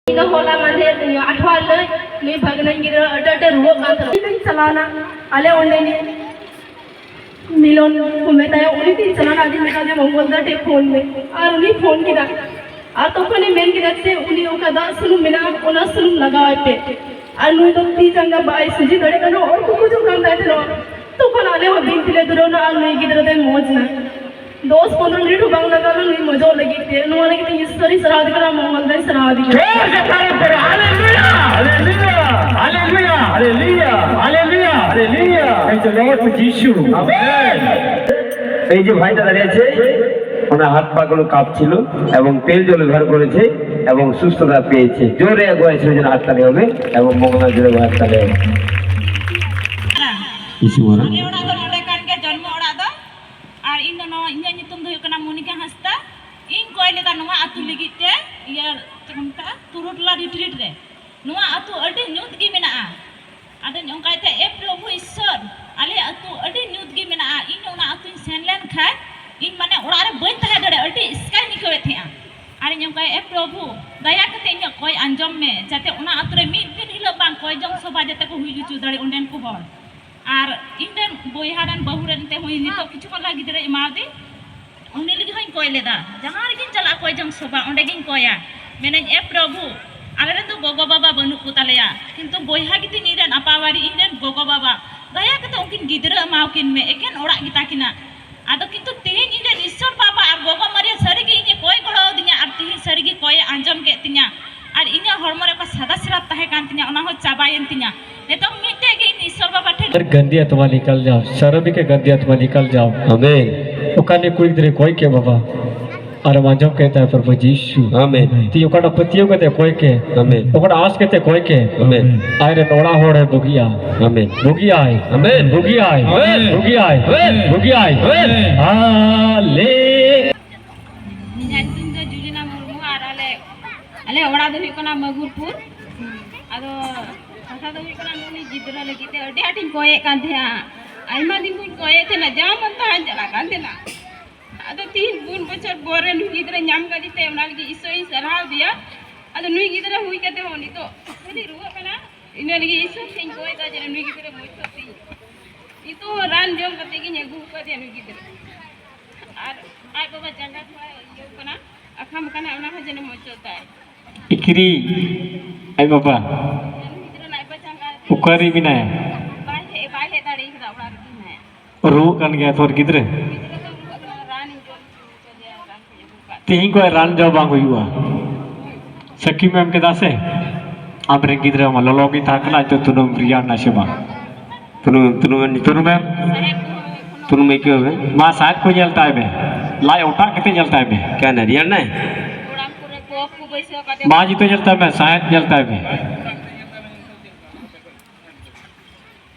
ᱤᱱᱟᱹ ᱦᱚᱞᱟ ᱢᱟᱫᱷᱮᱨ ᱟᱴᱷᱣᱟ ᱞᱟᱹᱭ ᱱᱩᱭ ᱵᱷᱟᱜᱱᱟᱧ ᱜᱤᱫᱽᱨᱟᱹ ᱟᱹᱰᱤ ᱨᱩᱣᱟᱹᱜ ᱠᱟᱱ ᱛᱟᱦᱮᱱᱟ ᱤᱧ ᱪᱟᱞᱟᱣᱱᱟ ᱟᱞᱮ ᱚᱸᱰᱮ मिलन को मेताया उनी तीन चलाना आदि मेता ने मंगल दा टे फोन में और उनी फोन किदा और तखने मेन किदा से उनी ओका दा सुनु मेना ओना सुनु लगावे पे और नुई तो ती जंगा बाई सुजी दड़े कनो और कुछ काम दाय थे तखन आले हो दिन तिले दुरोना और नुई गिदरा दे मौज ना 10-15 मिनट बांग लगा नुई मजो लगी थे नुआ लगी थे ईश्वरी सराध करा मंगल दा सराध करा hallelujah hallelujah hallelujah hallelujah hallelujah hallelujah thank you lord for Jesus amen এই যে ভাইটা দাঁড়িয়ে আছে ওনার হাত পা গুলো কাঁপছিল এবং তেল জলে ভর করেছে এবং সুস্থতা পেয়েছে জোরে একবার সেজন্য হাত তালি হবে এবং মঙ্গলা জোরে হাত তালি হবে কিছু বলা ওড়া তো নড়ে কানকে জন্ম ওড়া দো আর ইন দো ইঞ্জা নিতুম দো হুᱭᱩᱜ ᱠᱟᱱᱟ মনিকা হাসতা ইন কইলে তা নোয়া আতু লিগিতে ইয়া চমতা তুরুটলা রিট্রিট রে নোয়া আতু আডি নিউত গি মেনা আদে ᱚᱱᱠᱟᱭᱛᱮ এ প্রভু ঈশ্বর আলে আতু আডি নিউত গি মেনা ইন ওনা আতু সেন লেন খায় ইন মানে ওড়া রে বই তাহে দড়ে আডি স্কাই নিকোয়ে থিয়া আর ᱚᱱᱠᱟᱭ এ প্রভু দয়া কাতে ইন কই আঞ্জম মে যাতে ওনা আতু রে মিদ দিন হিলো বাং কই জং সভা যাতে কো হুই জুচু দড়ে ওন্ডেন কো হর আর ইন্ডেন বইহারান বহুরেন তে হুই নিতো কিছু কলা গিদরে ইমাদি উনি লগে হই কইলেদা জাহার গিন চালা কই জং সভা ওন্ডে গিন কয়া মেনে এ প্রভু আলেরেন তো গগো বাবা বনু কুতালেয়া কিন্তু বইহা গিতি নিরেন আপাওয়ারি ইন্ডেন গগো বাবা দয়া কাতে উনকিন গিদরে মাউকিন মে একেন ওড়া গিতা কিনা আদো কিন্তু তেহিন ইন্ডেন ঈশ্বর বাবা আর গগো মারিয়া সারিগি ইনে কই গড়ো দিনা আর তেহি সারিগি কই আঞ্জম কে তিনা আর ইনা হরমরে কা সাদা সিরাত তাহে কান তিনা ওনা হ চাবায়েন তিনা नेतो मिटे के ईश्वर बाबा ठे गंदिया तुम्हारा निकल जाओ शर्म के गंदिया तुम्हारा निकल जाओ आमीन ओकाने कोई दरे कोई के बाबा अरे मांजो कहता है प्रभु यीशु आमीन ती ओकाडा पतियो कहते कोई के आमीन ओकाडा आस कहते कोई के आमीन आयरे नोड़ा होड़ है बुगिया आमीन बुगिया है आमीन बुगिया है बुगिया है बुगिया है हाले निजान दिन दो जुलिना मुर्मू आर आले ओड़ा दो हुई कना मगुरपुर आदो कथा दो हुई कना नुनी गिदरा लगिते अडे आटिन कोये कान थे आइमा दिन कुन कोये थे ना जाम अंता हन चला कान थे ना आदो 3 बछर बोरे नु गिदरा ᱧᱟᱢ गदिते ओना लगी ईश्वर सराव दिया आदो नुई गिदरा हुई कते होनी तो खनी रुवा कना इने लगी ईश्वर सेन कोय दा जने नुई गिदरा मोचती इतो रान जोम कते गी नेगु को दे नुई गिदरा आर आय बाबा जंगा थोड़ा यो कना अखम कना ओना ह जने मोचता है इकरी आई बाबा उकारी भी ना है बाले दाड़ी का ओड़ा रखी है रू कन गया थोर किधर तीन को रान जाओ बांग हुआ सखी मैम के दासे आप रे किधर हम ललो की ताकला तो तुनुम प्रिया नशबा तुनु मैम तुनु में क्यों है मां साथ को जलता है बे लाई उठा कितने जलता है बे क्या नरियल ना ओड़ा पूरे कोप को बैसे का मां जी तो जलता है बे शायद जलता है बे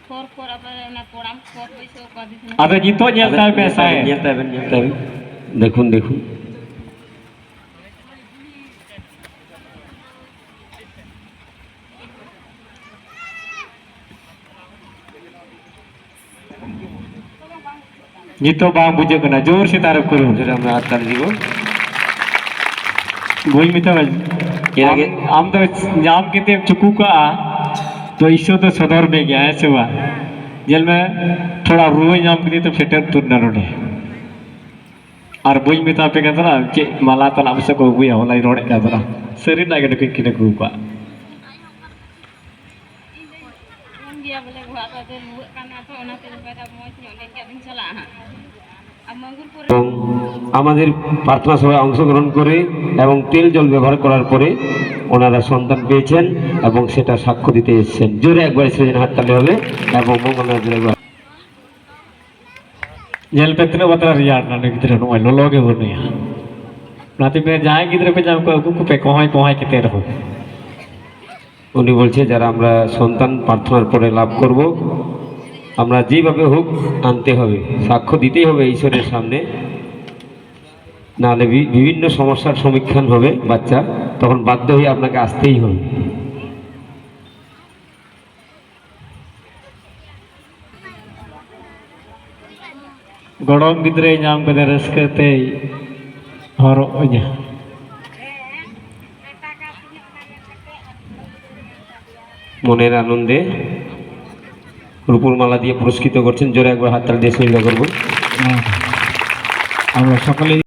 फोर अब ना कोड़ाम कोप बैसे का दे अबे जी तो जलता है बे शायद जलता है देखूं देखूं जी तो बांग बुझे कना जोर से तारीफ करो जरा हम हाथ कर दीगो बोल मिता हम तो नाम किते चुकू का तो ईश्वर तो सदर में गया है सेवा जेल में थोड़ा रुए नाम किते तो फेटर तुर न रोडे और बोल मिता पे कहता ना कि माला तो नाम से को हुई होला रोडे का बरा शरीर ना के किने को का गया बोले हुआ का दे काना तो ओना ते पैदा मोच ने के दिन चला हां আমাদের প্রার্থনা সভায় অংশগ্রহণ করে এবং তেল জল ব্যবহার করার পরে ওনারা সন্তান পেয়েছেন এবং সেটা সাক্ষ্য দিতে এসেছেন জোরে একবার সেদিন হাত তালি হবে এবং মঙ্গলবার জোরে একবার जेल पे इतने बता रियार ना किधर नो लो लोगे वो नहीं नाती में जाए किधर पे जाम को पे कोहाय केते रहो উনি বলছে যারা আমরা সন্তান প্রার্থনার পরে লাভ করব আমরা যেভাবে হোক আনতে হবে সাক্ষ্য দিতেই হবে ঈশ্বরের সামনে নালে বিভিন্ন সমস্যার সম্মুখীন হবে বাচ্চা তখন বাধ্য হয়ে আপনাকে আসতেই হবে गड़म गिद्रे नाम के रस्कते हरो মনের আনন্দে রূপুর মালা দিয়ে পুরস্কৃত করছেন। জোরে একবার হাততালি দিয়ে শ্রদ্ধা করবো। আমরা সকলেই